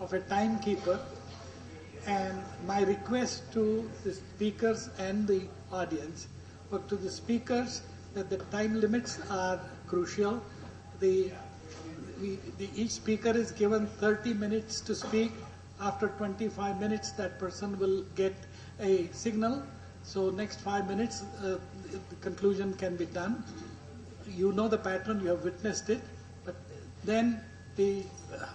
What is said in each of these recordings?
of a timekeeper, and my request to the speakers and the audience, but to the speakers, that the time limits are crucial. Each speaker is given 30 minutes to speak. After 25 minutes, that person will get a signal. So next 5 minutes, the conclusion can be done. You know the pattern, you have witnessed it. But then the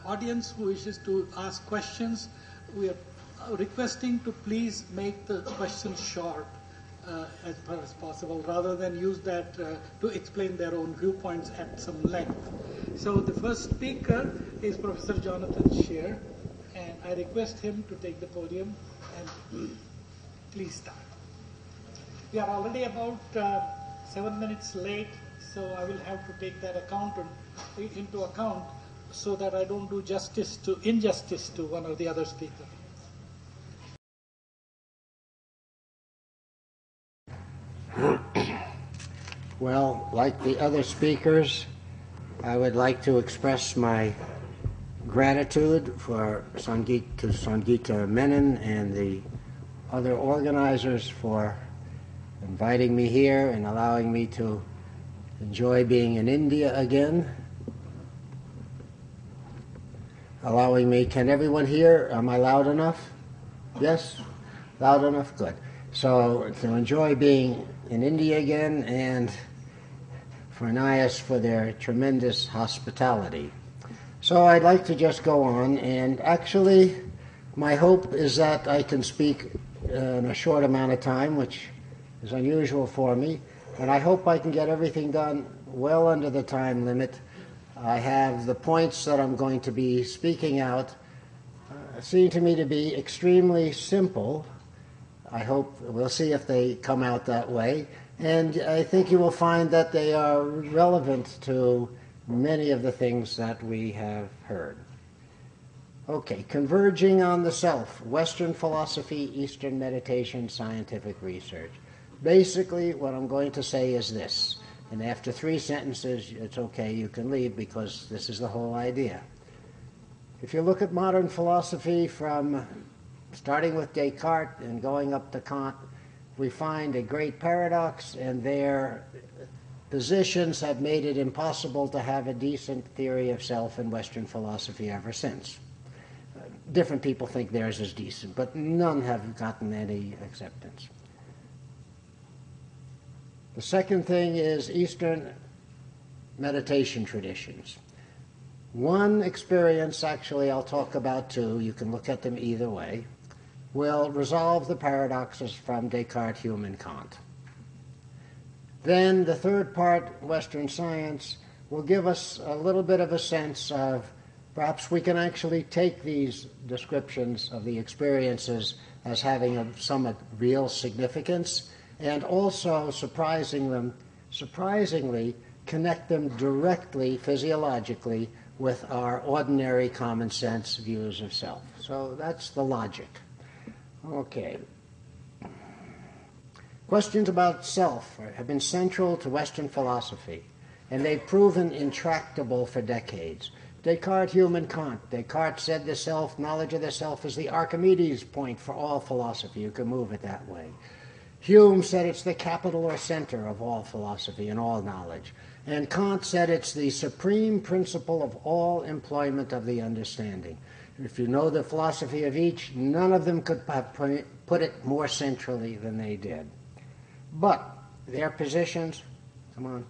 audience who wishes to ask questions, we are requesting to please make the questions short as far as possible, rather than use that to explain their own viewpoints at some length. So the first speaker is Professor Jonathan Shear, and I request him to take the podium and please start. We are already about 7 minutes late, so I will have to take that into account so that I don't do injustice to one or the other speaker. Well, like the other speakers, I would like to express my gratitude to Sangeeta Menon and the other organizers for inviting me here and allowing me to enjoy being in India again. Can everyone hear? Am I loud enough? Yes? Loud enough? Good. So to enjoy being in India again, and for Nias for their tremendous hospitality. So I'd like to just go on, and actually my hope is that I can speak in a short amount of time, which is unusual for me, and I hope I can get everything done well under the time limit. I have the points that I'm going to be speaking out seem to me to be extremely simple. I hope we'll see if they come out that way. And I think you will find that they are relevant to many of the things that we have heard. Okay, converging on the self, Western philosophy, Eastern meditation, scientific research. Basically, what I'm going to say is this, and after 3 sentences, it's okay, you can leave, because this is the whole idea. If you look at modern philosophy from starting with Descartes and going up to Kant, we find a great paradox, and their positions have made it impossible to have a decent theory of self in Western philosophy ever since. Different people think theirs is decent, but none have gotten any acceptance. The second thing is Eastern meditation traditions. One experience, actually I'll talk about two, you can look at them either way, will resolve the paradoxes from Descartes, Hume, and Kant. Then the third part, Western science, will give us a little bit of a sense of perhaps we can actually take these descriptions of the experiences as having some real significance, and also surprisingly connect them directly, physiologically, with our ordinary common sense views of self. So that's the logic. Okay. Questions about self have been central to Western philosophy, and they've proven intractable for decades. Descartes, Hume, and Kant. Descartes said the self, knowledge of the self, is the Archimedes point for all philosophy. You can move it that way. Hume said it's the capital or center of all philosophy and all knowledge. And Kant said it's the supreme principle of all employment of the understanding. If you know the philosophy of each, none of them could have put it more centrally than they did. But their positions, come on.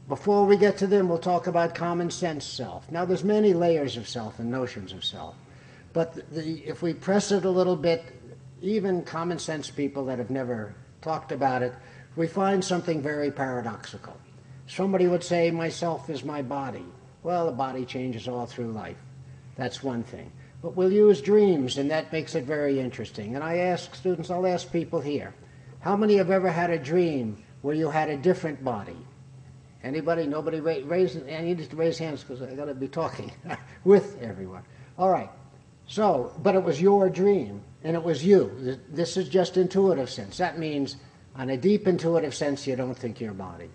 Before we get to them, we'll talk about common sense self. Now, there's many layers of self and notions of self. But if we press it a little bit, even common sense people that have never talked about it, we find something very paradoxical. Somebody would say, myself is my body. Well, the body changes all through life. That's one thing. But we'll use dreams, and that makes it very interesting. And I ask students, I'll ask people here, how many have ever had a dream where you had a different body? Anybody? Nobody? Raise. I need to raise hands because I got to be talking with everyone. All right. So, but it was your dream, and it was you. This is just intuitive sense. That means, on a deep intuitive sense, you don't think your body.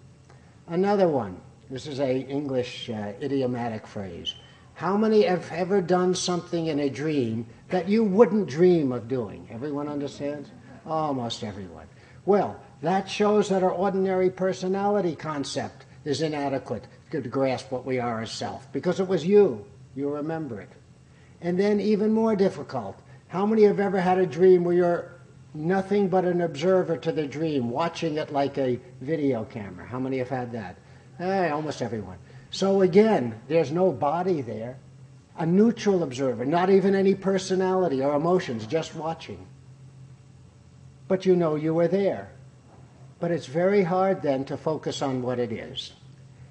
Another one. This is an English idiomatic phrase. How many have ever done something in a dream that you wouldn't dream of doing? Everyone understands? Almost everyone. Well, that shows that our ordinary personality concept is inadequate to grasp what we are as self, because it was you. You remember it. And then even more difficult, how many have ever had a dream where you're nothing but an observer to the dream, watching it like a video camera? How many have had that? Almost everyone. So again, there's no body there. A neutral observer, not even any personality or emotions, just watching. But you know you were there. But it's very hard then to focus on what it is.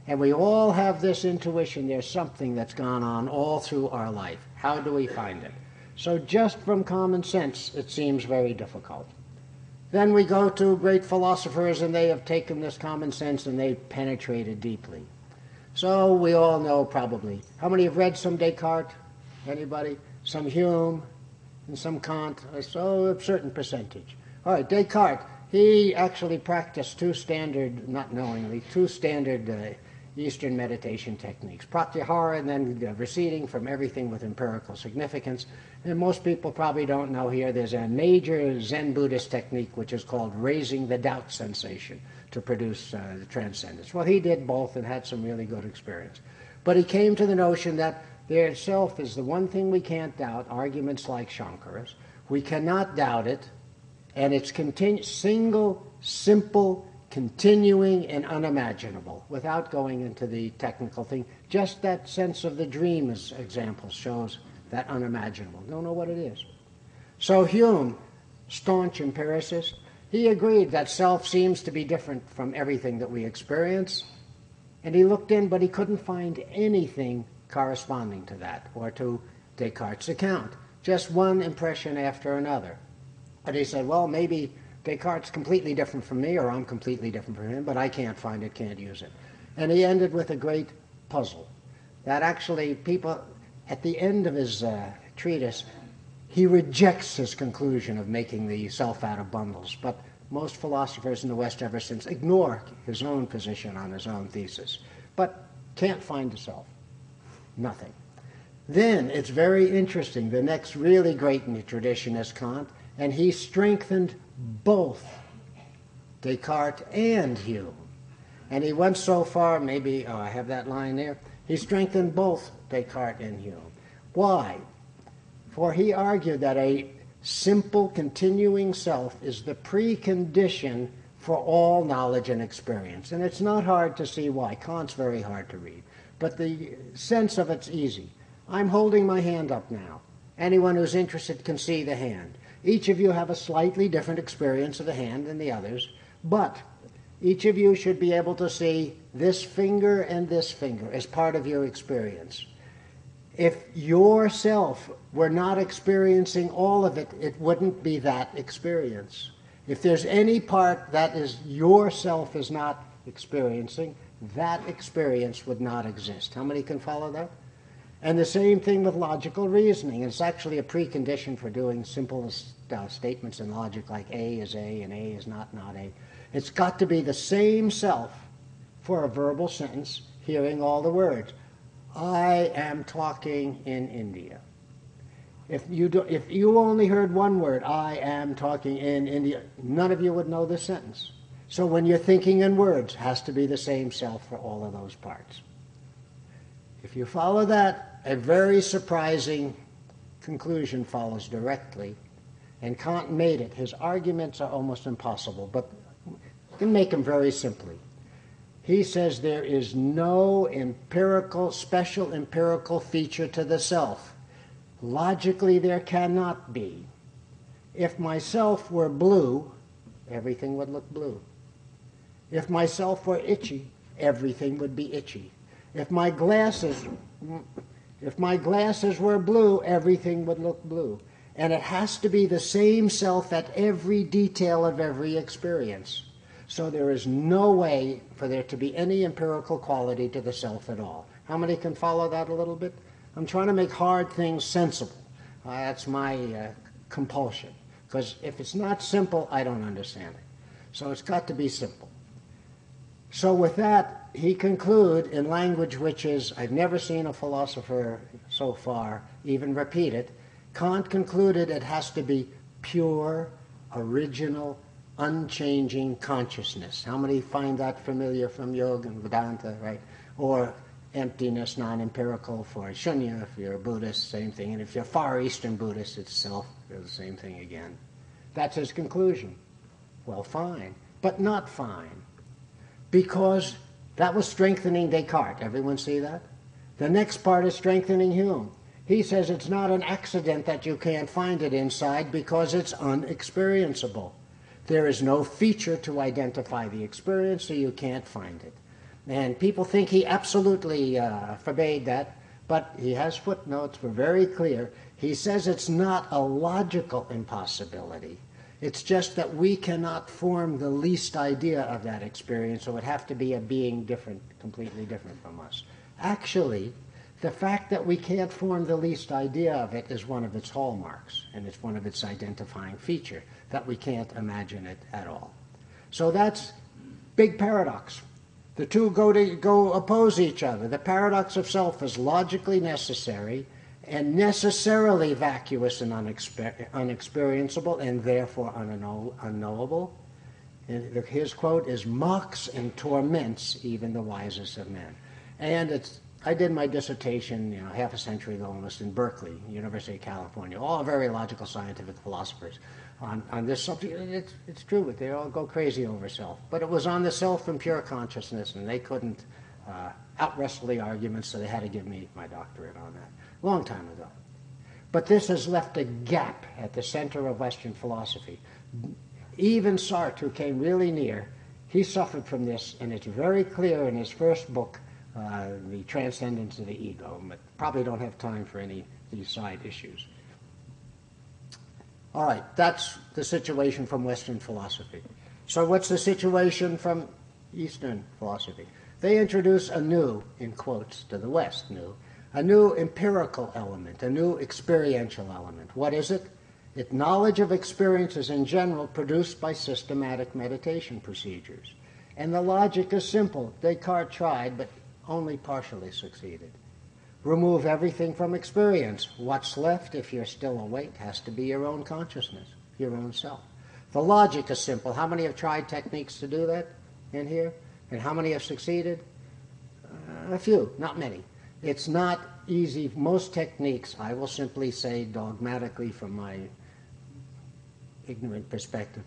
And we all have this intuition, there's something that's gone on all through our life. How do we find it? So just from common sense, it seems very difficult. Then we go to great philosophers, and they have taken this common sense and they've penetrated deeply. So we all know probably. How many have read some Descartes? Anybody? Some Hume and some Kant? So a certain percentage. All right, Descartes, he actually practiced two standard Eastern meditation techniques. Pratyahara, and then receding from everything with empirical significance. And most people probably don't know here, there's a major Zen Buddhist technique which is called raising the doubt sensation to produce the transcendence. Well, he did both and had some really good experience. But he came to the notion that there itself is the one thing we can't doubt, arguments like Shankara's. We cannot doubt it, and it's single, simple, continuing, and unimaginable, without going into the technical thing. Just that sense of the dream as example shows that unimaginable. Don't know what it is. So Hume, staunch empiricist, he agreed that self seems to be different from everything that we experience. And he looked in, but he couldn't find anything corresponding to that, or to Descartes' account. Just one impression after another. And he said, well, maybe Descartes is completely different from me, or I'm completely different from him, but I can't find it, can't use it. And he ended with a great puzzle. That actually people, at the end of his treatise, he rejects his conclusion of making the self out of bundles. But most philosophers in the West ever since ignore his own position on his own thesis. But can't find the self. Nothing. Then it's very interesting. The next really great in the tradition is Kant, and he strengthened both Descartes and Hume. And he went so far, maybe, I have that line there, he strengthened both Descartes and Hume. Why? For he argued that a simple, continuing self is the precondition for all knowledge and experience. And it's not hard to see why. Kant's very hard to read. But the sense of it's easy. I'm holding my hand up now. Anyone who's interested can see the hand. Each of you have a slightly different experience of the hand than the others, but each of you should be able to see this finger and this finger as part of your experience. If yourself were not experiencing all of it, it wouldn't be that experience. If there's any part that is yourself is not experiencing, that experience would not exist. How many can follow that? And the same thing with logical reasoning. It's actually a precondition for doing simple statements in logic like A is A and A is not A. It's got to be the same self for a verbal sentence, hearing all the words. I am talking in India. If you only heard one word, I am talking in India, none of you would know this sentence. So when you're thinking in words, it has to be the same self for all of those parts. If you follow that, a very surprising conclusion follows directly. And Kant made it. His arguments are almost impossible, but you can make them very simply. He says there is no special empirical feature to the self. Logically, there cannot be. If myself were blue, everything would look blue. If myself were itchy, everything would be itchy. If my glasses were blue, everything would look blue. And it has to be the same self at every detail of every experience. So there is no way for there to be any empirical quality to the self at all. How many can follow that a little bit? I'm trying to make hard things sensible. That's my compulsion. Because if it's not simple, I don't understand it. So it's got to be simple. So with that, he conclude in language which is, I've never seen a philosopher so far even repeat it, Kant concluded it has to be pure, original, unchanging consciousness. How many find that familiar from Yoga and Vedanta, right? Or emptiness, non-empirical for Shunya, if you're a Buddhist, same thing. And if you're Far Eastern Buddhist, it's self, the same thing again. That's his conclusion. Well, fine, but not fine. Because that was strengthening Descartes. Everyone see that? The next part is strengthening Hume. He says it's not an accident that you can't find it inside because it's unexperienceable. There is no feature to identify the experience, so you can't find it. And people think he absolutely forbade that, but he has footnotes, we're very clear. He says it's not a logical impossibility. It's just that we cannot form the least idea of that experience, so it would have to be a being different, completely different from us. Actually, the fact that we can't form the least idea of it is one of its hallmarks, and it's one of its identifying feature, that we can't imagine it at all. So that's big paradox. The two go oppose each other. The paradox of self is logically necessary and necessarily vacuous and unexperienceable and therefore unknowable. And his quote is, mocks and torments even the wisest of men. And I did my dissertation, half a century ago almost in Berkeley, University of California, all very logical scientific philosophers on this subject. It's true, but they all go crazy over self. But it was on the self and pure consciousness, and they couldn't out-wrestle the arguments, so they had to give me my doctorate on that. Long time ago. But this has left a gap at the center of Western philosophy. Even Sartre, who came really near, he suffered from this, and it's very clear in his first book, The Transcendence of the Ego, but probably don't have time for any of these side issues. All right, that's the situation from Western philosophy. So what's the situation from Eastern philosophy? They introduce a new, in quotes, to the West, a new empirical element, a new experiential element. What is it? It's knowledge of experiences in general produced by systematic meditation procedures. And the logic is simple. Descartes tried, but only partially succeeded. Remove everything from experience. What's left, if you're still awake, has to be your own consciousness, your own self. The logic is simple. How many have tried techniques to do that in here? And how many have succeeded? A few, not many. It's not easy. Most techniques, I will simply say dogmatically from my ignorant perspective,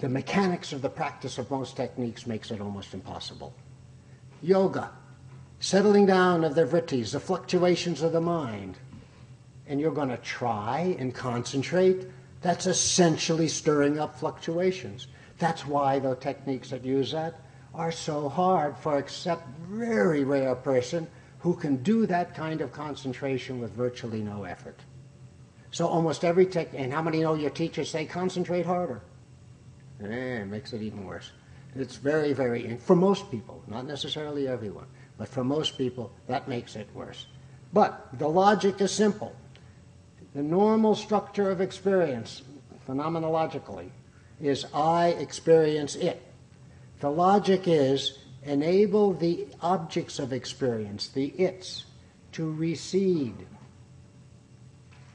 the mechanics of the practice of most techniques makes it almost impossible. Yoga, settling down of the vrittis, the fluctuations of the mind, and you're going to try and concentrate, that's essentially stirring up fluctuations. That's why the techniques that use that are so hard for except very rare person who can do that kind of concentration with virtually no effort. So almost every technique, and how many know your teachers say concentrate harder? It makes it even worse. It's very, very, for most people, not necessarily everyone, but for most people, that makes it worse. But the logic is simple. The normal structure of experience, phenomenologically, is I experience it. The logic is enable the objects of experience, the its, to recede.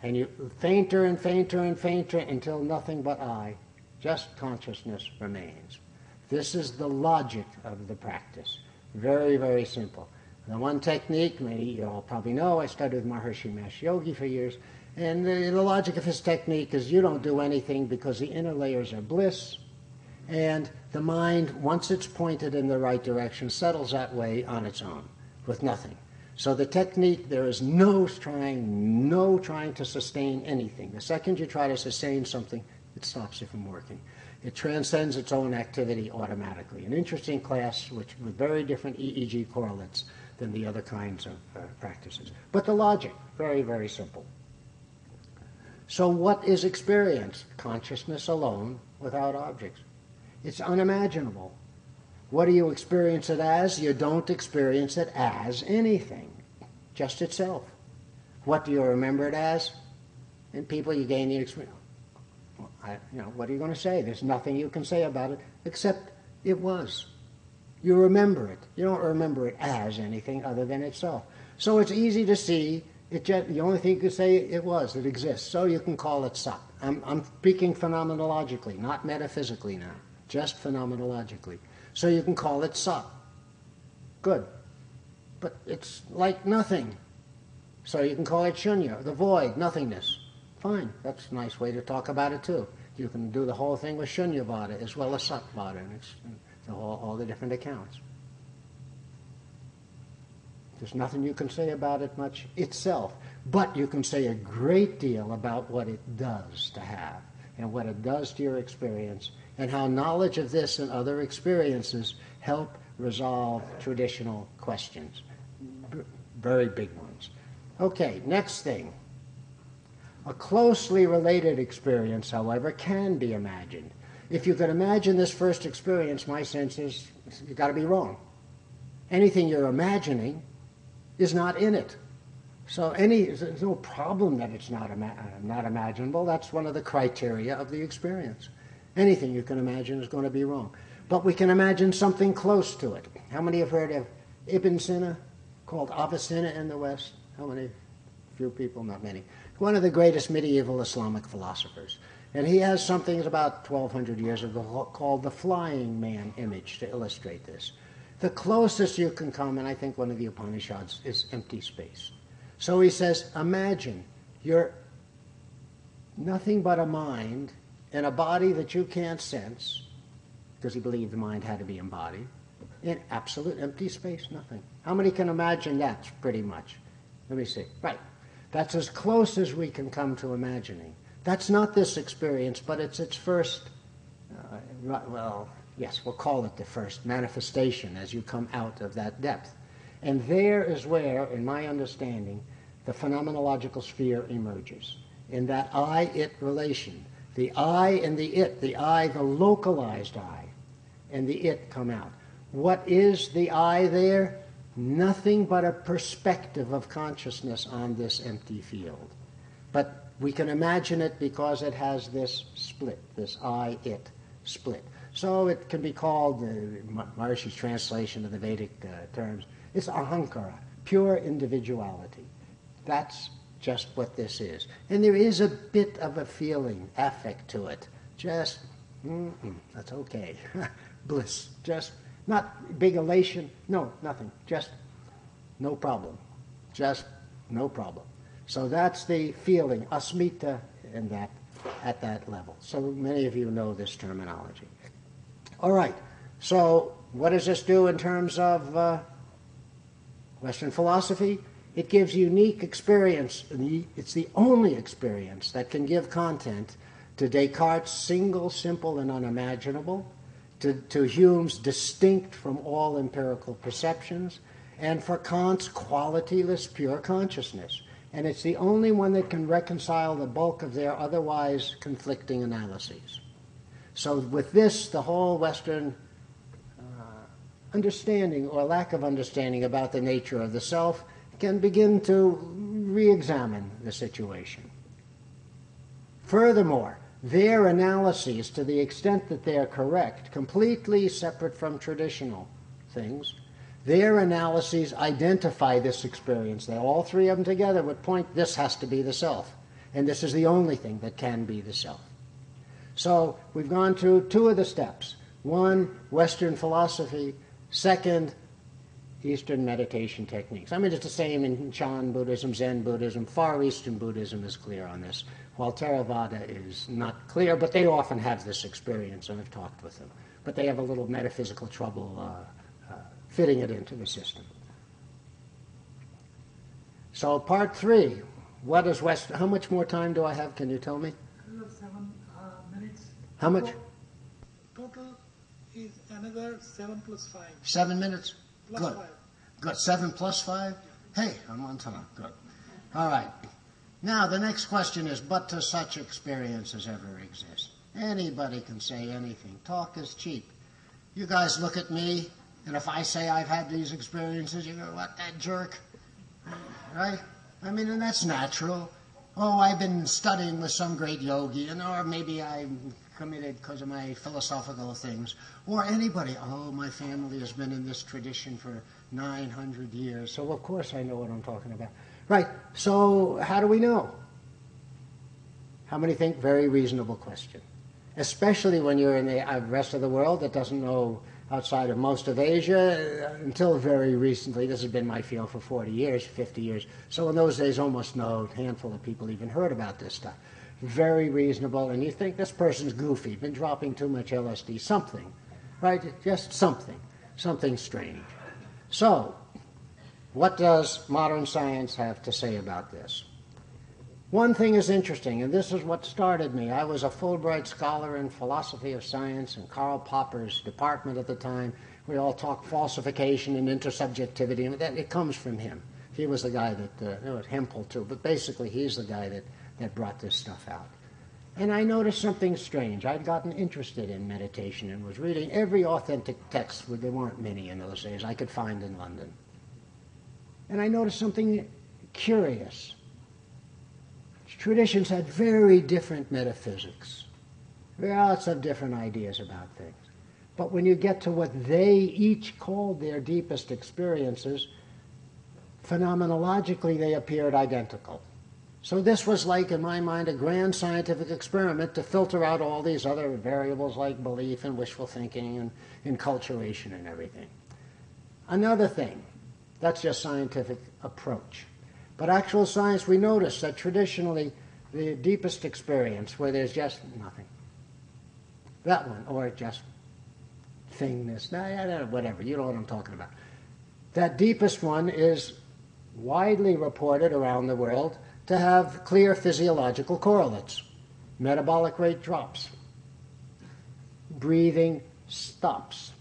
And you fainter and fainter and fainter until nothing but I, just consciousness remains. This is the logic of the practice. Very, very simple. The one technique, maybe you all probably know, I studied with Maharishi Mahesh Yogi for years, and the logic of his technique is you don't do anything because the inner layers are bliss, and the mind, once it's pointed in the right direction, settles that way on its own, with nothing. So the technique, there is no trying to sustain anything. The second you try to sustain something, it stops you from working. It transcends its own activity automatically. An interesting class with very different EEG correlates than the other kinds of practices. But the logic, very, very simple. So what is experience? Consciousness alone without objects. It's unimaginable. What do you experience it as? You don't experience it as anything, just itself. What do you remember it as? And people, you gain the experience. What are you going to say? There's nothing you can say about it except it was. You remember it. You don't remember it as anything other than itself. So it's easy to see. The only thing you could say it exists. So you can call it Sat. I'm speaking phenomenologically, not metaphysically now, just phenomenologically. So you can call it Sat. Good. But it's like nothing. So you can call it Shunya, the void, nothingness. Fine. That's a nice way to talk about it too. You can do the whole thing with Shunyavada as well as Satvada, and it's all the different accounts. There's nothing you can say about it much itself, but you can say a great deal about what it does to have, and what it does to your experience, and how knowledge of this and other experiences help resolve traditional questions. Very big ones. Okay, next thing. A closely related experience, however, can be imagined. If you can imagine this first experience, my sense is you've got to be wrong. Anything you're imagining is not in it. So there's no problem that it's not imaginable. That's one of the criteria of the experience. Anything you can imagine is going to be wrong. But we can imagine something close to it. How many have heard of Ibn Sina, called Avicenna in the West? How many? Few people, not many. One of the greatest medieval Islamic philosophers. And he has something about 1,200 years ago called the flying man image to illustrate this. The closest you can come, and I think one of the Upanishads, is empty space. So he says, imagine you're nothing but a mind in a body that you can't sense, because he believed the mind had to be embodied, in absolute empty space, nothing. How many can imagine that pretty much? Let me see. Right. That's as close as we can come to imagining. That's not this experience, but it's its first, yes, we'll call it the first manifestation as you come out of that depth. And there is where, in my understanding, the phenomenological sphere emerges. In that I-it relation. The I and the it, the I, the localized I, and the it come out. What is the I there? Nothing but a perspective of consciousness on this empty field. But we can imagine it because it has this split, this I-it split. So it can be called, Maharishi's translation of the Vedic terms, it's ahankara, pure individuality. That's just what this is. And there is a bit of a feeling, affect to it. Just, that's okay. Bliss, just not big elation, no, nothing, just no problem, just no problem. So that's the feeling, asmita, in that, at that level. So many of you know this terminology. All right, so what does this do in terms of Western philosophy? It gives unique experience. It's the only experience that can give content to Descartes' single, simple, and unimaginable, to Hume's distinct from all empirical perceptions, and for Kant's qualityless pure consciousness. And it's the only one that can reconcile the bulk of their otherwise conflicting analyses. So with this, the whole Western understanding or lack of understanding about the nature of the self can begin to re-examine the situation. Furthermore, their analyses, to the extent that they are correct, completely separate from traditional things, their analyses identify this experience. They, all three of them together would point, this has to be the self, and this is the only thing that can be the self. So we've gone through two of the steps. One, Western philosophy. Second, Eastern meditation techniques. I mean, it's the same in Chan Buddhism, Zen Buddhism. Far Eastern Buddhism is clear on this, while Theravada is not clear, but they often have this experience, and I've talked with them. But they have a little metaphysical trouble fitting it into the system. So part 3, what is West? How much more time do I have? Can you tell me? 7 minutes. How much? Total is another 7 plus 5. 7 minutes? Plus Good. 5. Good. 7 plus 5? Hey, I'm on time. Good. All right. Now, the next question is, but do such experiences ever exist? Anybody can say anything. Talk is cheap. You guys look at me, and if I say I've had these experiences, you go, what, that jerk? Right? I mean, and that's natural. Oh, I've been studying with some great yogi, or maybe I'm committed because of my philosophical things, or anybody, oh, my family has been in this tradition for 900 years, so of course I know what I'm talking about. Right, so how do we know? How many think? Very reasonable question. Especially when you're in the rest of the world that doesn't know outside of most of Asia. Until very recently, this has been my field for 40 years, 50 years. So in those days, almost no handful of people even heard about this stuff. Very reasonable, and you think this person's goofy, been dropping too much LSD, something, right? Just something strange. So, what does modern science have to say about this? One thing is interesting, and this is what started me. I was a Fulbright scholar in philosophy of science in Karl Popper's department at the time. We all talk falsification and intersubjectivity, and it comes from him. He was the guy that, it was Hempel too, but basically he's the guy that brought this stuff out. And I noticed something strange. I'd gotten interested in meditation and was reading every authentic text, there weren't many in those days, I could find in London. And I noticed something curious. Traditions had very different metaphysics, lots of different ideas about things. But when you get to what they each called their deepest experiences, phenomenologically they appeared identical. So this was like, in my mind, a grand scientific experiment to filter out all these other variables like belief and wishful thinking and enculturation and everything. Another thing, that's just scientific approach. But actual science, we notice that traditionally the deepest experience where there's just nothing. That one, or just thingness, whatever, you know what I'm talking about. That deepest one is widely reported around the world to have clear physiological correlates. Metabolic rate drops. Breathing stops.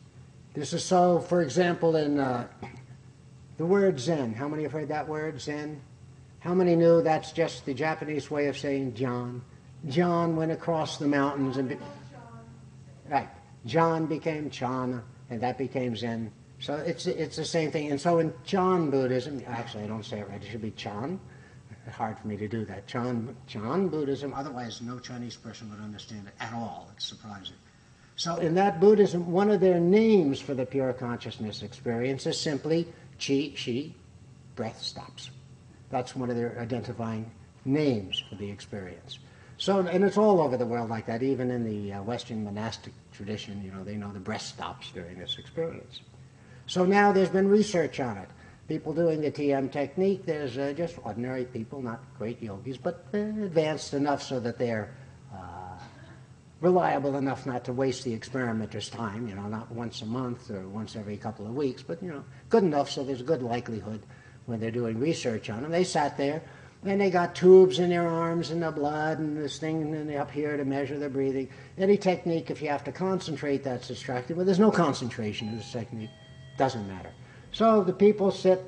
This is so, for example, in the word Zen. How many have heard that word, Zen? How many knew that's just the Japanese way of saying John? John went across the mountains and... Right. John became Chan, and that became Zen. So it's the same thing. And so in Chan Buddhism, actually I don't say it right, it should be Chan. It's hard for me to do that. Chan Buddhism, otherwise no Chinese person would understand it at all. It's surprising. So in that Buddhism, one of their names for the pure consciousness experience is simply Qi, breath stops. That's one of their identifying names for the experience. So, and it's all over the world like that, even in the Western monastic tradition, you know, they know the breath stops during this experience. So now there's been research on it. People doing the TM technique, there's just ordinary people, not great yogis, but advanced enough so that they're reliable enough not to waste the experimenter's time, you know, not once a month or once every couple of weeks, but, you know, good enough so there's a good likelihood when they're doing research on them. They sat there, and they got tubes in their arms and the blood and this thing and then up here to measure their breathing. Any technique, if you have to concentrate, that's distracting. But there's no concentration in this technique. Doesn't matter. So the people sit,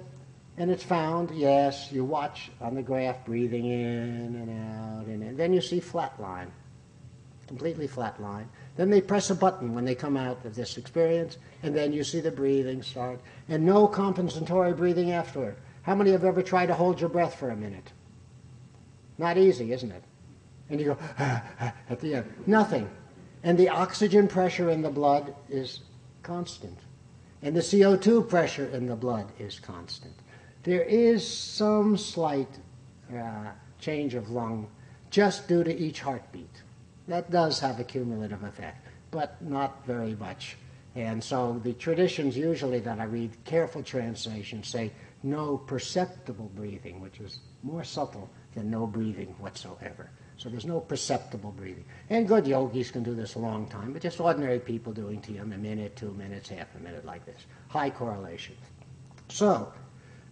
and it's found, yes, you watch on the graph breathing in and out, and then you see flat line, completely flat line. Then they press a button when they come out of this experience, and then you see the breathing start, and no compensatory breathing afterward. How many have ever tried to hold your breath for a minute? Not easy, isn't it? And you go, at the end. Nothing. And the oxygen pressure in the blood is constant. And the CO2 pressure in the blood is constant. There is some slight change of lung just due to each heartbeat. That does have a cumulative effect, but not very much. And so the traditions usually that I read, careful translations, say no perceptible breathing, which is more subtle than no breathing whatsoever. So there's no perceptible breathing. And good yogis can do this a long time, but just ordinary people doing TM, a minute, 2 minutes, half a minute like this. High correlation. So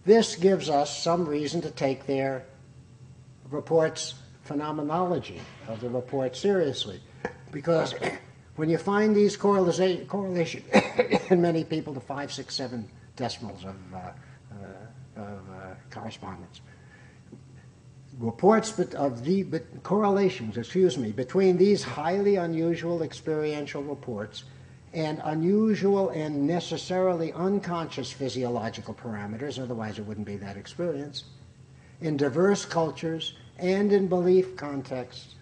this gives us some reason to take their reports, phenomenology of the report seriously. Because when you find these correlation in many people to 5, 6, 7 decimals of correspondence, reports of the correlations, between these highly unusual experiential reports and unusual and necessarily unconscious physiological parameters, otherwise it wouldn't be that experience, in diverse cultures and in belief contexts,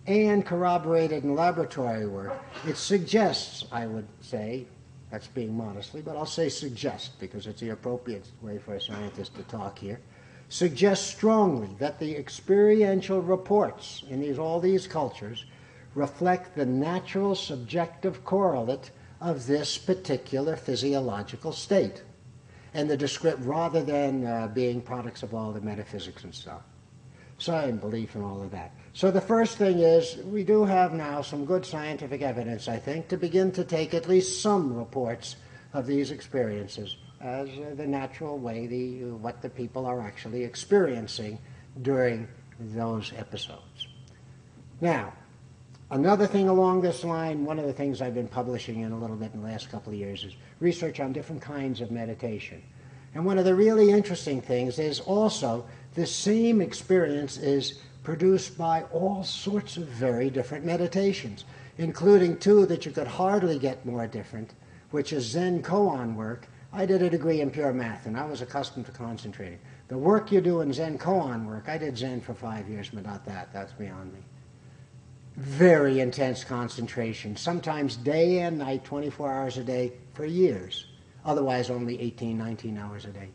and corroborated in laboratory work, it suggests, I would say, that's being modestly, but I'll say suggest because it's the appropriate way for a scientist to talk here, suggests strongly that the experiential reports in all these cultures reflect the natural subjective correlate of this particular physiological state, and the descript rather than being products of all the metaphysics and stuff. So and belief and all of that. So the first thing is we do have now some good scientific evidence, I think, to begin to take at least some reports of these experiences as the natural way, what the people are actually experiencing during those episodes. Now, another thing along this line, one of the things I've been publishing in a little bit in the last couple of years is research on different kinds of meditation. And one of the really interesting things is also the same experience is produced by all sorts of very different meditations, including two that you could hardly get more different, which is Zen koan work. I did a degree in pure math, and I was accustomed to concentrating. The work you do in Zen koan work, I did Zen for 5 years, but not that. That's beyond me. Very intense concentration, sometimes day and night, 24 hours a day for years. Otherwise, only 18, 19 hours a day,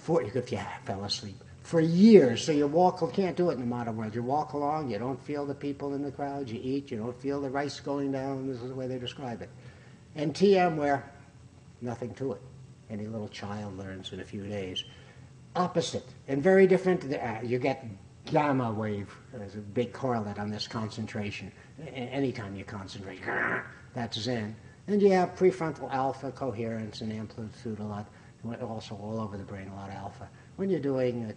if you fell asleep. For years, so you can't do it in the modern world. You walk along, you don't feel the people in the crowd, you eat, you don't feel the rice going down, this is the way they describe it. And TM, where nothing to it. Any little child learns in a few days. Opposite, and very different, you get gamma wave as a big correlate on this concentration. Anytime you concentrate, that's Zen. And you have prefrontal alpha, coherence, and amplitude a lot, also all over the brain, a lot of alpha. When you're doing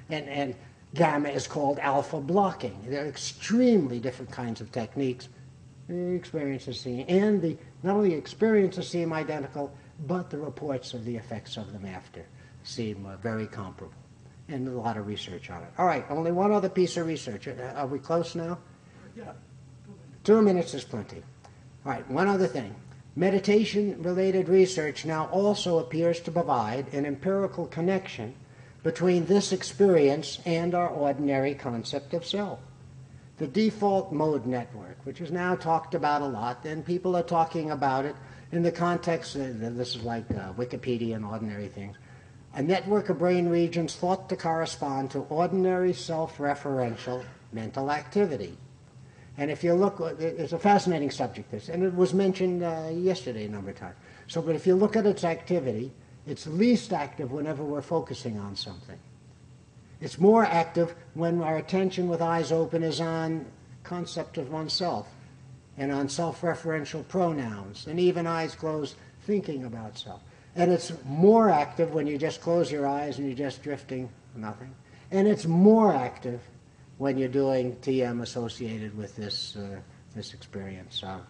and gamma is called alpha blocking. They're extremely different kinds of techniques. The experiences seem, and not only experiences seem identical, but the reports of the effects of them after seem very comparable. And a lot of research on it. All right, only one other piece of research. Are we close now? Yeah. 2 minutes is plenty. All right, one other thing. Meditation-related research now also appears to provide an empirical connection between this experience and our ordinary concept of self. The default mode network, which is now talked about a lot, and people are talking about it in the context, this is like Wikipedia and ordinary things, a network of brain regions thought to correspond to ordinary self-referential mental activity. And if you look, it's a fascinating subject, this, and it was mentioned yesterday a number of times. So, but if you look at its activity, it's least active whenever we're focusing on something. It's more active when our attention with eyes open is on concept of oneself and on self-referential pronouns, and even eyes closed thinking about self. And it's more active when you just close your eyes and you're just drifting, nothing. And it's more active when you're doing TM associated with this experience of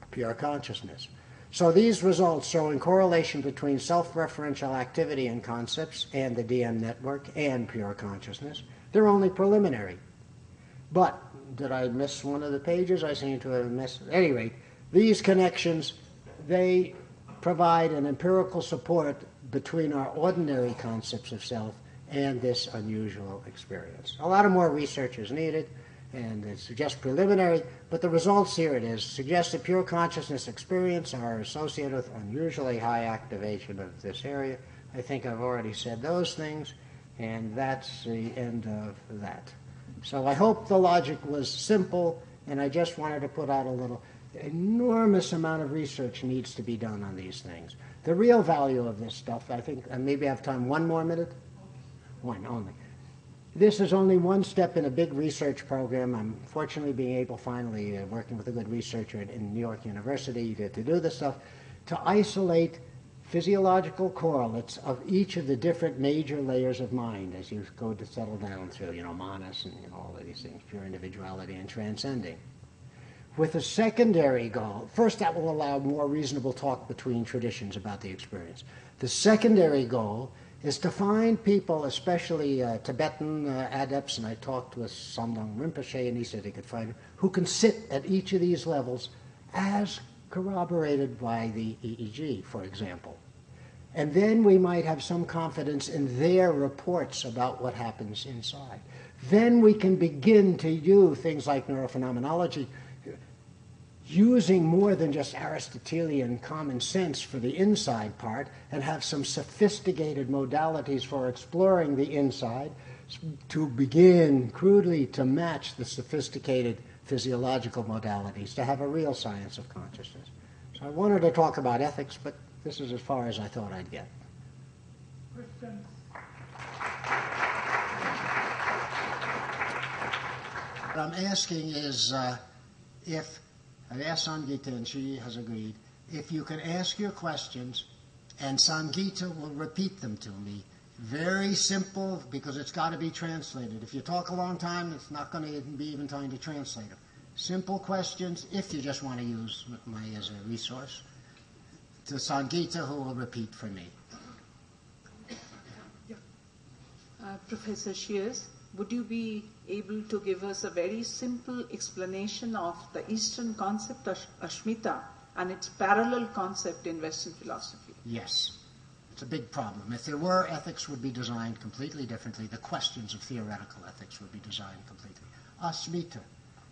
pure consciousness. So these results showing correlation between self-referential activity and concepts and the DM network and pure consciousness, they're only preliminary. But did I miss one of the pages? I seem to have missed. At any rate, these connections, they provide an empirical support between our ordinary concepts of self and this unusual experience. A lot of more research is needed, and it's just preliminary, but the results, here it is, suggest that pure consciousness experience are associated with unusually high activation of this area. I think I've already said those things, and that's the end of that. So I hope the logic was simple, and I just wanted to put out a little. Enormous amount of research needs to be done on these things. The real value of this stuff, I think, maybe I have time, 1 more minute? One only. This is only one step in a big research program. I'm fortunately being able, finally, working with a good researcher in New York University to do this stuff, to isolate physiological correlates of each of the different major layers of mind as you go to settle down through, manas and all of these things, pure individuality and transcending. With a secondary goal, first that will allow more reasonable talk between traditions about the experience. The secondary goal is to find people, especially Tibetan adepts, and I talked with Samdang Rinpoche, and he said he could find who can sit at each of these levels as corroborated by the EEG, for example. And then we might have some confidence in their reports about what happens inside. Then we can begin to use things like neurophenomenology, using more than just Aristotelian common sense for the inside part, and have some sophisticated modalities for exploring the inside to begin crudely to match the sophisticated physiological modalities to have a real science of consciousness. So I wanted to talk about ethics, but this is as far as I thought I'd get. Questions? What I'm asking is if, I've asked Sangita and she has agreed, if you can ask your questions and Sangita will repeat them to me. Very simple, because it's got to be translated. If you talk a long time, it's not going to be even time to translate them. Simple questions, if you just want to use my as a resource, to Sangita, who will repeat for me. Professor Shears, would you be able to give us a very simple explanation of the Eastern concept of Ashmita and its parallel concept in Western philosophy? Yes. It's a big problem. If there were, ethics would be designed completely differently. The questions of theoretical ethics would be designed completely. Asmita,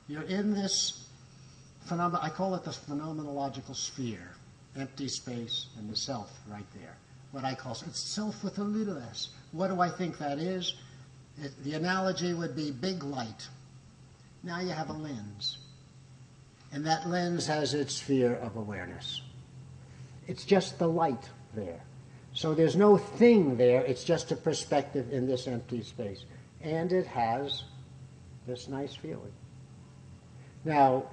you're in this phenomenon, I call it the phenomenological sphere, empty space and the self right there. What I call it's self with a little s. What do I think that is? The analogy would be big light. Now you have a lens. And that lens has its sphere of awareness. It's just the light there. So there's no thing there, it's just a perspective in this empty space. And it has this nice feeling. Now,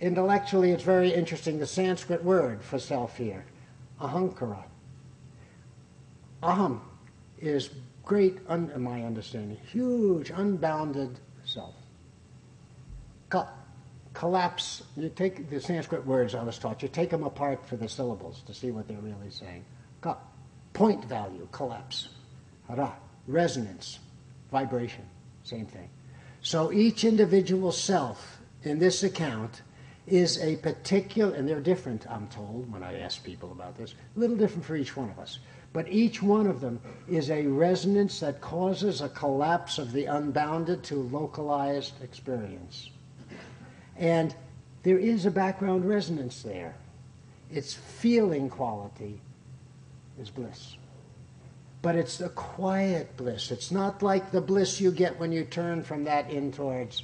intellectually it's very interesting, the Sanskrit word for self here, ahankara. Aham is great, in my understanding, huge, unbounded self. Collapse, you take the Sanskrit words I was taught, you take them apart for the syllables to see what they're really saying. Point value, collapse. Hara, resonance, vibration, same thing. So each individual self in this account is a particular, and they're different, I'm told, when I ask people about this, a little different for each one of us. But each one of them is a resonance that causes a collapse of the unbounded to localized experience. And there is a background resonance there. Its feeling quality is bliss. But it's a quiet bliss. It's not like the bliss you get when you turn from that in towards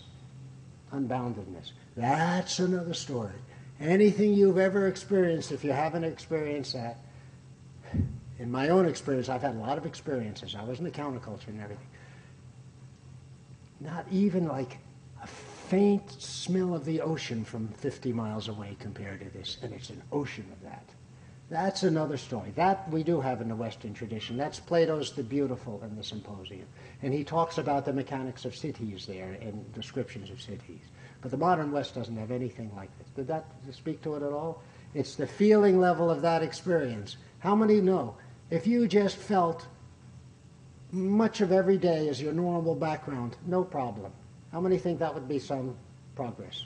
unboundedness. That's another story. Anything you've ever experienced, if you haven't experienced that, in my own experience, I've had a lot of experiences. I was in the counterculture and everything. Not even like a faint smell of the ocean from 50 miles away compared to this, and it's an ocean of that. That's another story. That we do have in the Western tradition. That's Plato's The Beautiful in the Symposium. And he talks about the mechanics of cities there and descriptions of cities. But the modern West doesn't have anything like this. Did that speak to it at all? It's the feeling level of that experience. How many know? If you just felt much of every day as your normal background, no problem. How many think that would be some progress?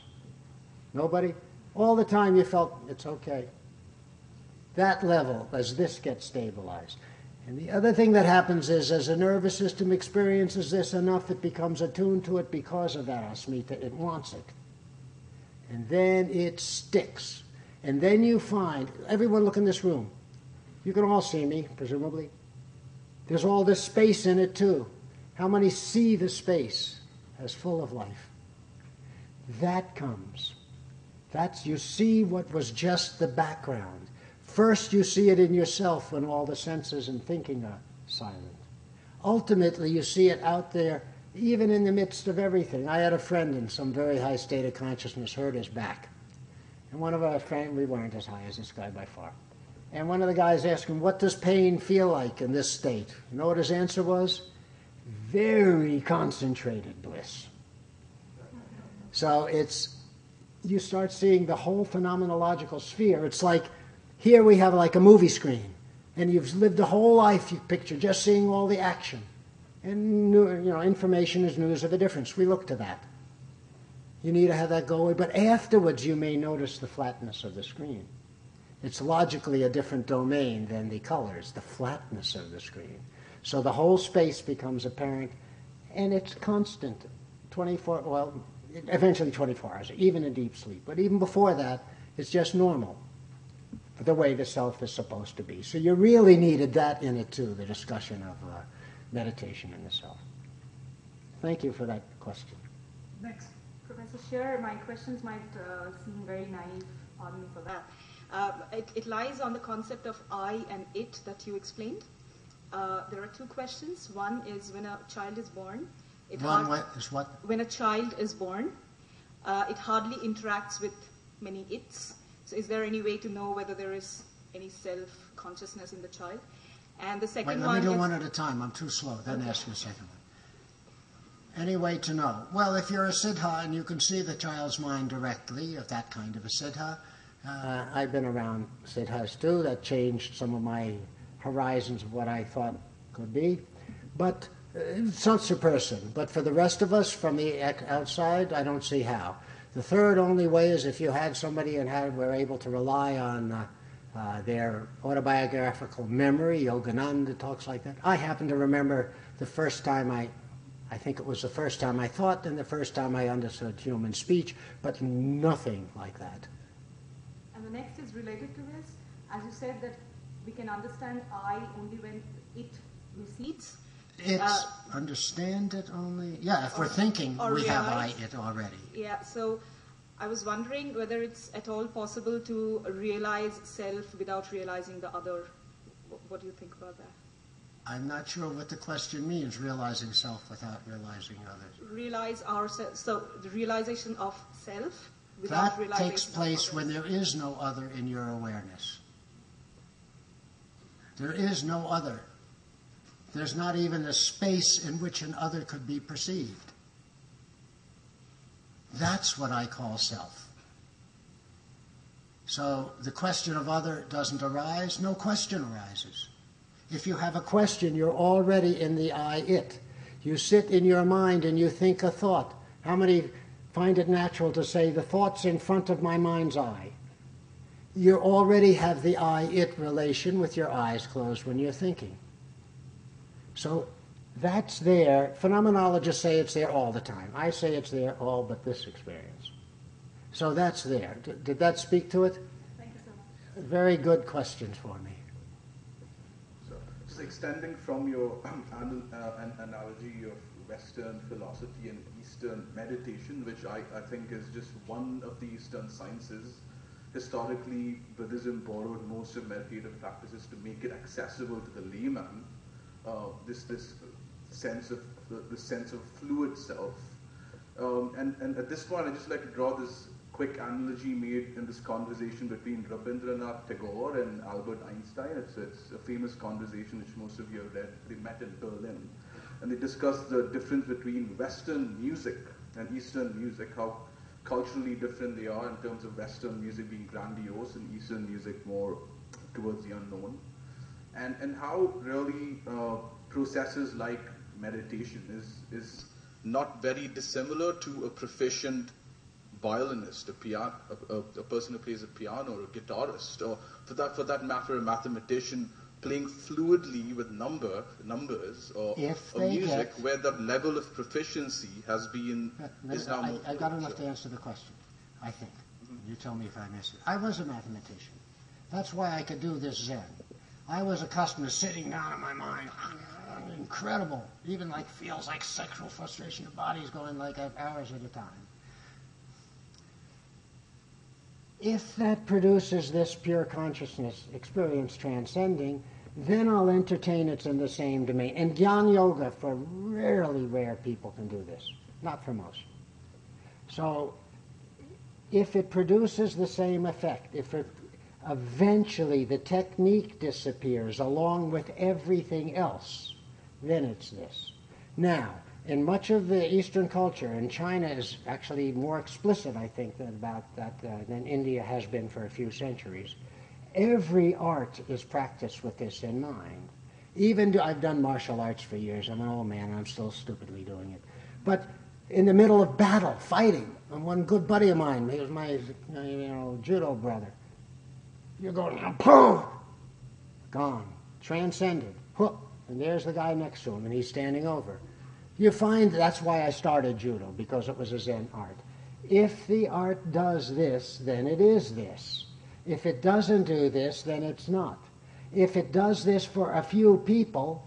Nobody? All the time you felt it's okay. That level, as this gets stabilized. And the other thing that happens is, as the nervous system experiences this enough, it becomes attuned to it because of that asmita. It wants it. And then it sticks. And then you find, everyone look in this room. You can all see me, presumably. There's all this space in it, too. How many see the space as full of life? That comes. That's, you see what was just the background. First, you see it in yourself when all the senses and thinking are silent. Ultimately, you see it out there, even in the midst of everything. I had a friend in some very high state of consciousness hurt his back. And one of our friends, we weren't as high as this guy by far. And one of the guys asked him, what does pain feel like in this state? You know what his answer was? Very concentrated bliss. So it's, you start seeing the whole phenomenological sphere. It's like, here we have like a movie screen, and you've lived a whole life, you picture, just seeing all the action. And, information is news of a difference. We look to that. You need to have that go away. But afterwards, you may notice the flatness of the screen. It's logically a different domain than the colors, the flatness of the screen. So the whole space becomes apparent, and it's constant, 24, well, eventually 24 hours, even in deep sleep. But even before that, it's just normal, the way the self is supposed to be. So you really needed that in it too, the discussion of meditation in the self. Thank you for that question. Next. Professor Shear, my questions might seem very naive. Pardon me for that. It lies on the concept of I and it that you explained. There are two questions. One is when a child is born. When a child is born, it hardly interacts with many its. So is there any way to know whether there is any self-consciousness in the child? And the second one let me do is... one at a time. I'm too slow. Then ask you a second one. Any way to know? Well, if you're a siddha and you can see the child's mind directly, of that kind of a siddha, I've been around siddhas too. That changed some of my horizons of what I thought could be. But it's such a person. But for the rest of us from the outside, I don't see how. The third only way is if you had somebody and were able to rely on their autobiographical memory. Yogananda talks like that. I happen to remember the first time I think it was the first time I thought and the first time I understood human speech, but nothing like that. And the next is related to this. As you said that we can understand I only when it recedes. It's understand it only. Yeah, if we're thinking, we have I, it already. Yeah, so I was wondering whether it's at all possible to realize self without realizing the other. What do you think about that? I'm not sure what the question means, realizing self without realizing others. Realize ourselves. So the realization of self without that realization takes place of when there is no other in your awareness. There is no other. There's not even a space in which an other could be perceived. That's what I call self. So the question of other doesn't arise, no question arises. If you have a question, you're already in the I, it. You sit in your mind and you think a thought. How many find it natural to say, the thought's in front of my mind's eye? You already have the I, it relation with your eyes closed when you're thinking. So that's there. Phenomenologists say it's there all the time. I say it's there all but this experience. So that's there. Did that speak to it? Thank you so much. Very good questions for me. So extending from your analogy of Western philosophy and Eastern meditation, which I think is just one of the Eastern sciences, historically Buddhism borrowed most of meditative practices to make it accessible to the layman. This sense of the sense of fluid self, and at this point, I just like to draw this quick analogy made in this conversation between Rabindranath Tagore and Albert Einstein. It's a famous conversation which most of you have read. They met in Berlin, and they discussed the difference between Western music and Eastern music, how culturally different they are in terms of Western music being grandiose and Eastern music more towards the unknown. And how really processes like meditation is not very dissimilar to a proficient violinist, a person who plays a piano, or a guitarist, or for that matter, a mathematician playing fluidly with numbers, or music, where that level of proficiency has been is now more. I've got enough to answer the question, I think. You tell me if I miss it. I was a mathematician. That's why I could do this Zen. I was accustomed to sitting down in my mind, incredible, even like feels like sexual frustration. Your body's going like hours at a time. If that produces this pure consciousness experience transcending, then I'll entertain it's in the same domain. And Gyan Yoga, for rarely rare people can do this, not for most. So if it produces the same effect, if it eventually the technique disappears along with everything else, then it's this. Now, in much of the Eastern culture, and China is actually more explicit, I think, than India has been for a few centuries, every art is practiced with this in mind. I've done martial arts for years. I'm an old man, and I'm still stupidly doing it. But in the middle of battle, fighting, and one good buddy of mine, he was my judo brother, You're going, boom, gone, transcended, whoop, and there's the guy next to him, and he's standing over. You find that's why I started judo, because it was a Zen art. If the art does this, then it is this. If it doesn't do this, then it's not. If it does this for a few people,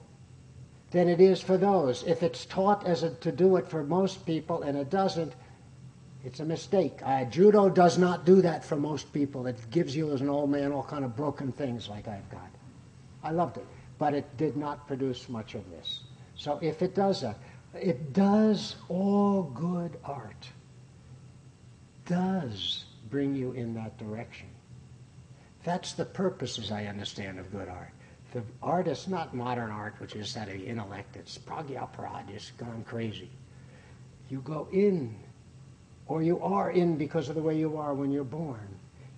then it is for those. If it's taught to do it for most people and it doesn't, it's a mistake. Judo does not do that for most people. It gives you as an old man all kind of broken things like I've got. I loved it, but it did not produce much of this. So if it does that, it does all good art, does bring you in that direction. That's the purpose, as I understand, of good art. The art is not modern art, which is that of intellect. It's pragya-parad, it's gone crazy. You go in, or you are in because of the way you are when you're born.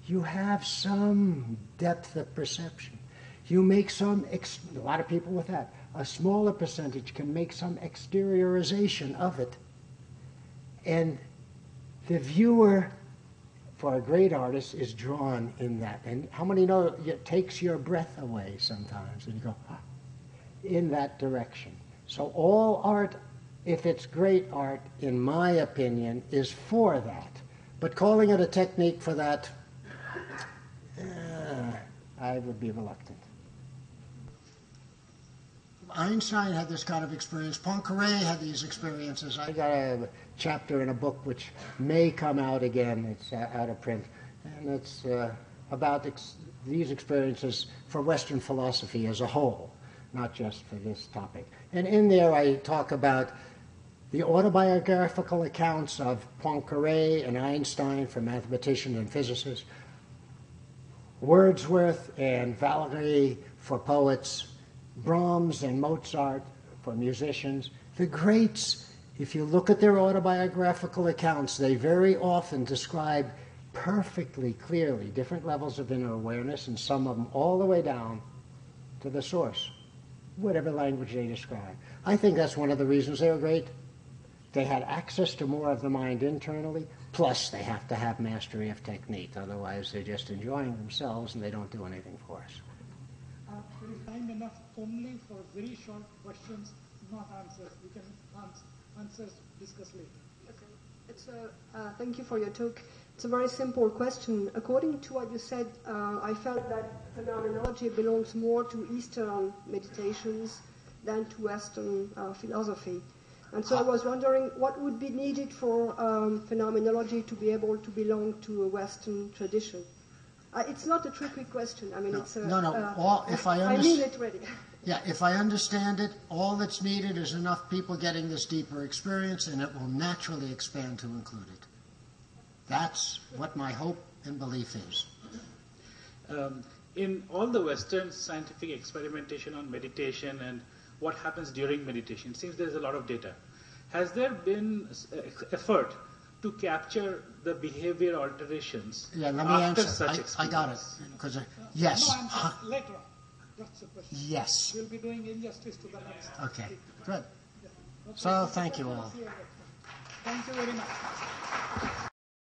You have some depth of perception. You make some, a lot of people with that, a smaller percentage can make some exteriorization of it. And the viewer, for a great artist, is drawn in that. And how many know it takes your breath away sometimes, and you go, ah, in that direction. So all art, if it's great art, in my opinion, is for that. But calling it a technique for that, I would be reluctant. Einstein had this kind of experience. Poincaré had these experiences. I got a chapter in a book which may come out again. It's out of print. And it's about these experiences for Western philosophy as a whole, not just for this topic. And in there I talk about the autobiographical accounts of Poincaré and Einstein for mathematicians and physicists, Wordsworth and Valery for poets, Brahms and Mozart for musicians. The greats, if you look at their autobiographical accounts, they very often describe perfectly clearly different levels of inner awareness, and some of them all the way down to the source, whatever language they describe. I think that's one of the reasons they were great. They had access to more of the mind internally, plus they have to have mastery of technique, otherwise they're just enjoying themselves and they don't do anything for us. There is time enough only for very short questions, not answers. We can answers discuss later. Okay. Thank you for your talk. It's a very simple question. According to what you said, I felt that phenomenology belongs more to Eastern meditations than to Western philosophy. And so I was wondering what would be needed for phenomenology to be able to belong to a Western tradition. It's not a tricky question. I mean, it's a... I mean it really. Yeah, if I understand it, all that's needed is enough people getting this deeper experience, and it will naturally expand to include it. That's what my hope and belief is. In all the Western scientific experimentation on meditation and what happens during meditation, it seems there's a lot of data. Has there been effort to capture the behavior alterations after such experience? I got it. Yes. No, later on. That's the question. Yes. We'll be doing injustice to the next. Okay, good. Yeah. So thank you all. Thank you very much.